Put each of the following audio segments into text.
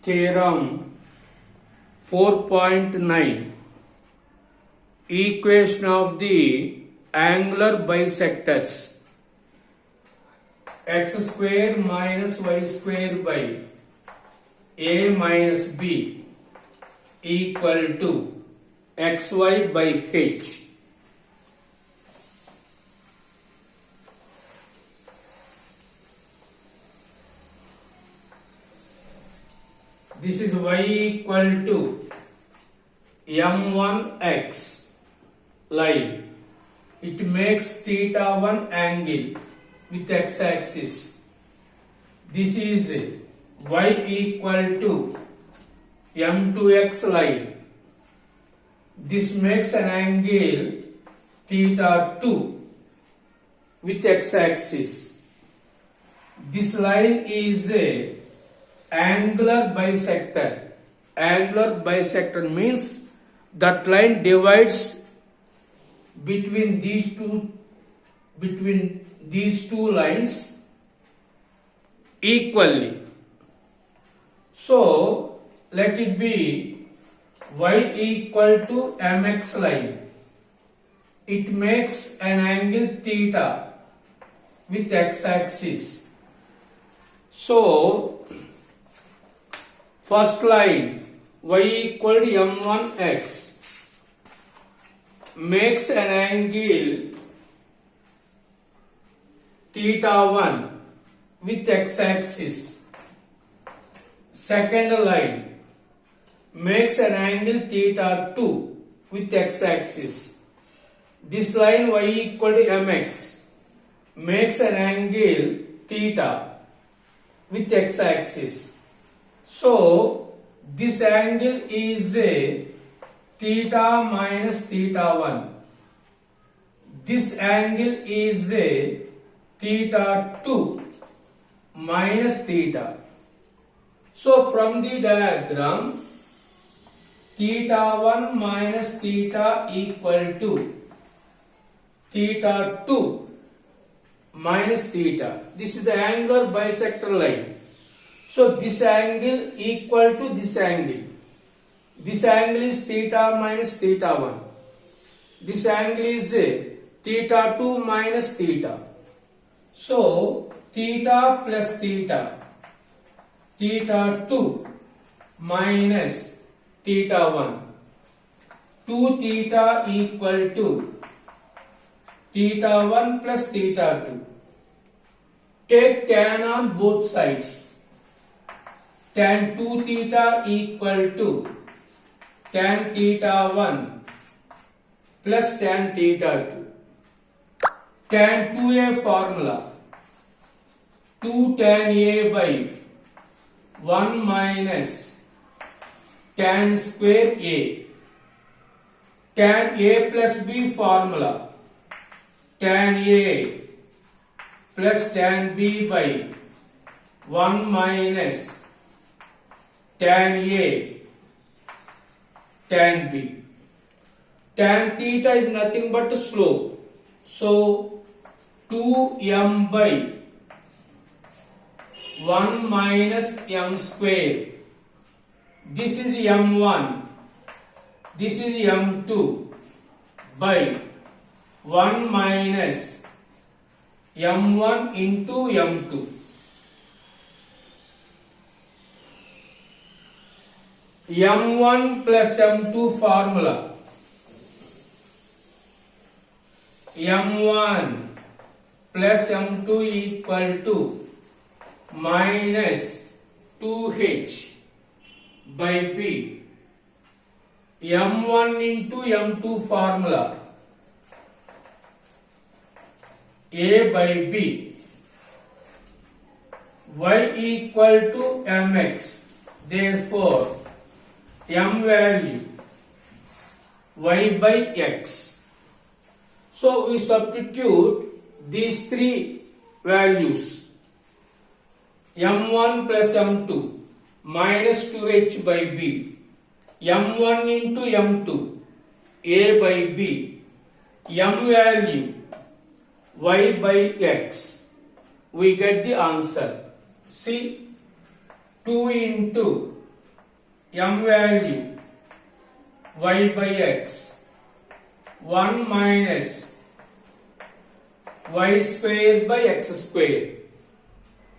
Theorem 4.9 Equation of the angular bisectors x square minus y square by a minus b equal to xy by h. This is y equal to m1x line. It makes theta 1 angle with x-axis. This is y equal to m2x line. This makes an angle theta 2 with x-axis. This line is a angular bisector. Angular bisector means that line divides between these two lines equally. So let it be y equal to mx line. It makes an angle theta with x-axis. So first line y equal to m1x makes an angle theta 1 with x-axis. Second line makes an angle theta 2 with x-axis. This line y equal to mx makes an angle theta with x-axis. So this angle is a theta minus theta 1. This angle is a theta 2 minus theta. So from the diagram, theta 1 minus theta equal to theta 2 minus theta. This is the angular bisector line. So this angle equal to this angle. This angle is theta minus theta 1. This angle is theta 2 minus theta. So theta plus theta, theta 2 minus theta 1. 2 theta equal to theta 1 plus theta 2. Take tan on both sides. Tan 2 theta equal to tan theta 1 plus tan theta 2. Tan 2a formula. 2 tan a by 1 minus tan square a. Tan a plus b formula. Tan a plus tan b by 1 minus tan a tan b. Tan theta is nothing but slope. So 2m by 1 minus m square. This is m1. This is m2 by 1 minus m1 into m2. m1 plus m2 formula. m1 plus m2 equal to minus 2h by b. m1 into m2 formula. A by b. Y equal to mx. Therefore m value y by x. So we substitute these three values. m1 plus m2 minus 2h by b. m1 into m2 a by b. m value y by x. We get the answer. See, 2 into m value y by x 1 minus y square by x square,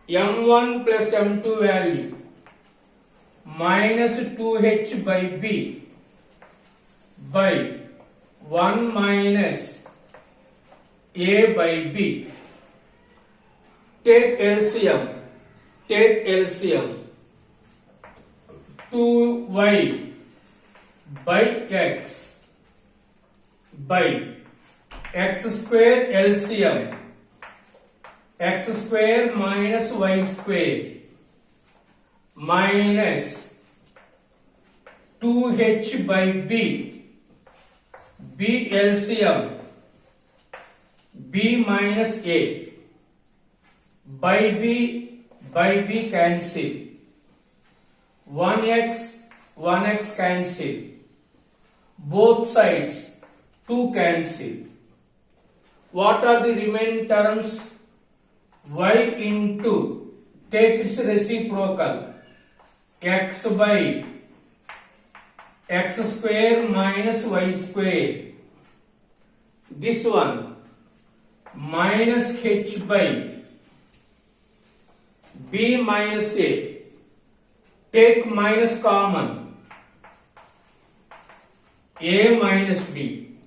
m1 plus m2 value minus 2h by b by 1 minus a by b. Take LCM. 2y by x by x square LCM, x square minus y square minus 2h by b, b LCM, b minus a, by b cancel, 1x cancel, both sides 2 cancel. What are the remaining terms? Y into, take its reciprocal, x by x square minus y square, this one minus h by b minus a, take minus common, a minus b,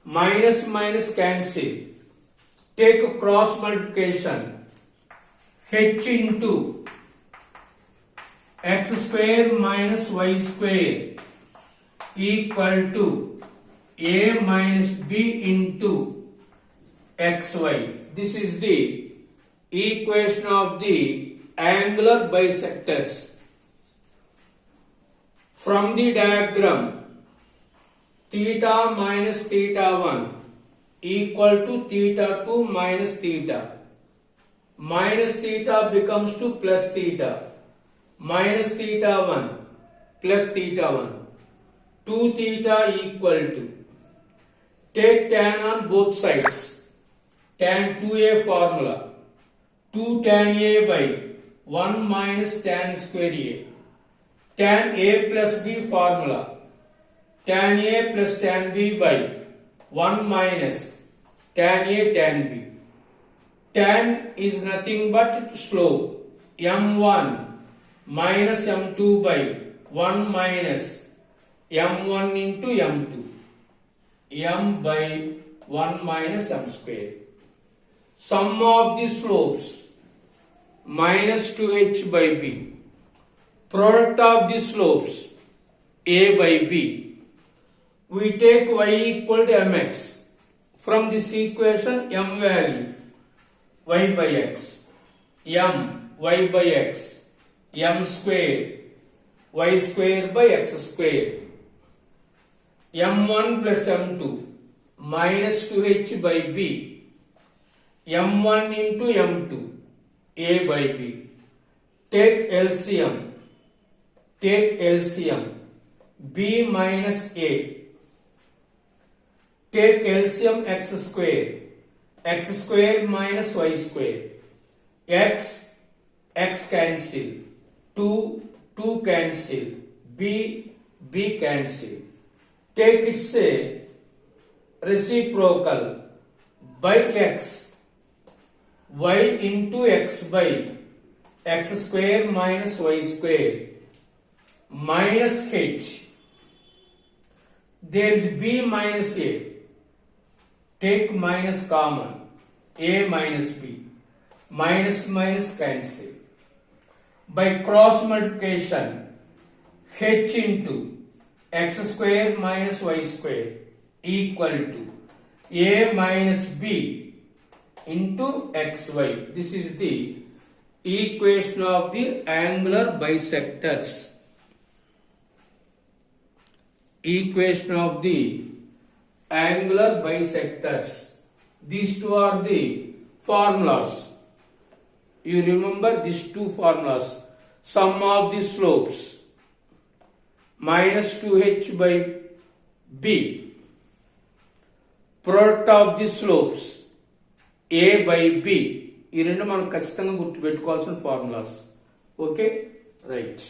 minus cancel, take cross multiplication, h into x square minus y square equal to a minus b into xy. This is the equation of the angular bisectors. From the diagram, theta minus theta 1 equal to theta 2 minus theta. Minus theta becomes to plus theta. Minus theta 1 plus theta 1. 2 theta equal to. Take tan on both sides. Tan 2a formula. 2 tan a by 1 minus tan square a. Tan a plus b formula. Tan a plus tan b by 1 minus tan a tan b. Tan is nothing but slope. m1 minus m2 by 1 minus m1 into m2. m by 1 minus m square. Sum of the slopes minus 2h by b. Product of the slopes a by b. We take y equal to mx. From this equation, m value y by x, m y by x, m square y square by x square, m1 plus m2 minus 2h by b, m1 into m2 a by b. Take LCM, b minus a, take LCM x square minus y square, x cancel, 2 cancel, b cancel. Take its reciprocal by x, y into x by x square minus y square minus h. There is b minus a. Take minus common, a minus b, minus cancel. By cross multiplication, h into x square minus y square equal to a minus b into xy. This is the equation of the angular bisectors. Equation of the angular bisectors. These two are the formulas. You remember these two formulas. Sum of the slopes minus 2h by b. Product of the slopes a by b. ఈ రెండు మనం ఖచ్చితంగా గుర్తుపెట్టుకోవాల్సిన formulas. Okay, right.